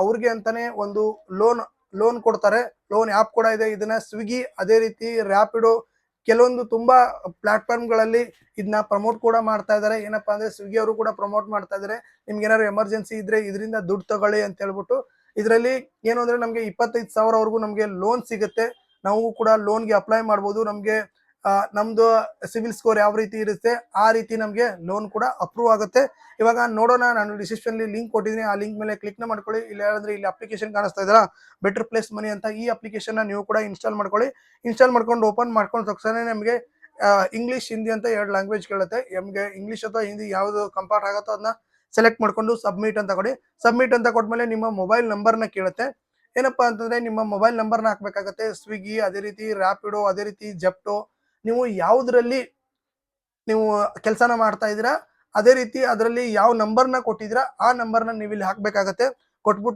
ಅವ್ರಿಗೆ ಅಂತಾನೆ ಒಂದು ಲೋನ್ ಲೋನ್ ಕೊಡ್ತಾರೆ. ಲೋನ್ ಆ್ಯಪ್ ಕೂಡ ಇದೆ. ಇದನ್ನ ಸ್ವಿಗ್ಗಿ ಅದೇ ರೀತಿ ರ್ಯಾಪಿಡೋ ಕೆಲವೊಂದು ತುಂಬಾ ಪ್ಲಾಟ್‌ಫಾರ್ಮ್‌ಗಳಲ್ಲಿ ಇದನ್ನ ಪ್ರಮೋಟ್ ಕೂಡ ಮಾಡ್ತಾ ಇದ್ದಾರೆ. ಏನಪ್ಪಾ ಅಂದ್ರೆ ಸ್ವಿಗ್ಗಿ ಅವರು ಕೂಡ ಪ್ರಮೋಟ್ ಮಾಡ್ತಾ ಇದ್ದಾರೆ. ನಿಮ್ಗೆ ಏನಾದ್ರು ಎಮರ್ಜೆನ್ಸಿ ಇದ್ರೆ ಇದರಿಂದ ದುಡ್ಡು ತಗೊಳ್ಳಿ ಅಂತ ಹೇಳ್ಬಿಟ್ಟು. ಇದರಲ್ಲಿ ಏನು ಅಂದ್ರೆ ನಮಗೆ 25,000 ವರೆಗೂ ನಮಗೆ ಲೋನ್ ಸಿಗುತ್ತೆ. ನಾವು ಕೂಡ ಲೋನ್‌ಗೆ ಅಪ್ಲೈ ಮಾಡ್ಬೋದು. ನಮಗೆ ನಮ್ದು ಸಿವಿಲ್ ಸ್ಕೋರ್ ಯಾವ ರೀತಿ ಇರುತ್ತೆ ಆ ರೀತಿ ನಮಗೆ ಲೋನ್ ಕೂಡ ಅಪ್ರೂವ್ ಆಗುತ್ತೆ. ಇವಾಗ ನೋಡೋಣ, ನಾನು ಡಿಸ್ಕ್ರಿಪ್ಷನ್‌ಲಿ ಲಿಂಕ್ ಕೊಟ್ಟಿದ್ದೀನಿ. ಆ ಲಿಂಕ್ ಮೇಲೆ ಕ್ಲಿಕ್‌ನ ಮಾಡ್ಕೊಳ್ಳಿ. ಇಲ್ಲ ಅಂದ್ರೆ ಇಲ್ಲಿ ಅಪ್ಲಿಕೇಶನ್ ಕಾಣಿಸ್ತಾ ಇದೆಯಲ್ಲ, ಬೆಟರ್ ಪ್ಲೇಸ್ ಮನಿ ಅಂತ, ಈ ಅಪ್ಲಿಕೇಶನ್‌ನ ನೀವು ಕೂಡ ಇನ್‌ಸ್ಟಾಲ್ ಮಾಡ್ಕೊಳ್ಳಿ. ಇನ್‌ಸ್ಟಾಲ್ ಮಾಡ್ಕೊಂಡು ಓಪನ್ ಮಾಡ್ಕೊಂಡ ತಕ್ಷಣ ನಮಗೆ ಇಂಗ್ಲಿಷ್, ಹಿಂದಿ ಅಂತ 2 ಲ್ಯಾಂಗ್ವೇಜ್ ಕೇಳುತ್ತೆ. ನಮಗೆ ಇಂಗ್ಲಿಷ್ ಅಥವಾ ಹಿಂದಿ ಯಾವುದು ಕಂಫರ್ಟ್ ಆಗುತ್ತೋ ಅದನ್ನ ಸೆಲೆಕ್ಟ್ ಮಾಡ್ಕೊಂಡು ಸಬ್ಮಿಟ್ ಅಂತ ಕೊಡಿ. ಸಬ್ಮಿಟ್ ಅಂತ ಕೊಟ್ಮೇಲೆ ನಿಮ್ಮ ಮೊಬೈಲ್ ನಂಬರ್‌ನ ಕೇಳುತ್ತೆ. ಏನಪ್ಪಾ ಅಂತಂದ್ರೆ ನಿಮ್ಮ ಮೊಬೈಲ್ ನಂಬರ್‌ನ ಹಾಕ್ಬೇಕಾಗುತ್ತೆ. ಸ್ವಿಗ್ಗಿ, ಅದೇ ರೀತಿ ರ್ಯಾಪಿಡೋ, ಅದೇ ರೀತಿ ಜೆಪ್ಟೋ, ನೀವು ಯಾವುದ್ರಲ್ಲಿ ನೀವು ಕೆಲಸನ ಮಾಡ್ತಾ ಇದ್ದೀರಾ ಅದೇ ರೀತಿ ಅದರಲ್ಲಿ ಯಾವ ನಂಬರ್‌ನ ಕೊಟ್ಟಿದ್ದೀರಾ ಆ ನಂಬರ್‌ನ ನೀವು ಇಲ್ಲಿ ಹಾಕ್ಬೇಕಾಗತ್ತೆ. ಕೊಟ್ಬಿಟ್ಟು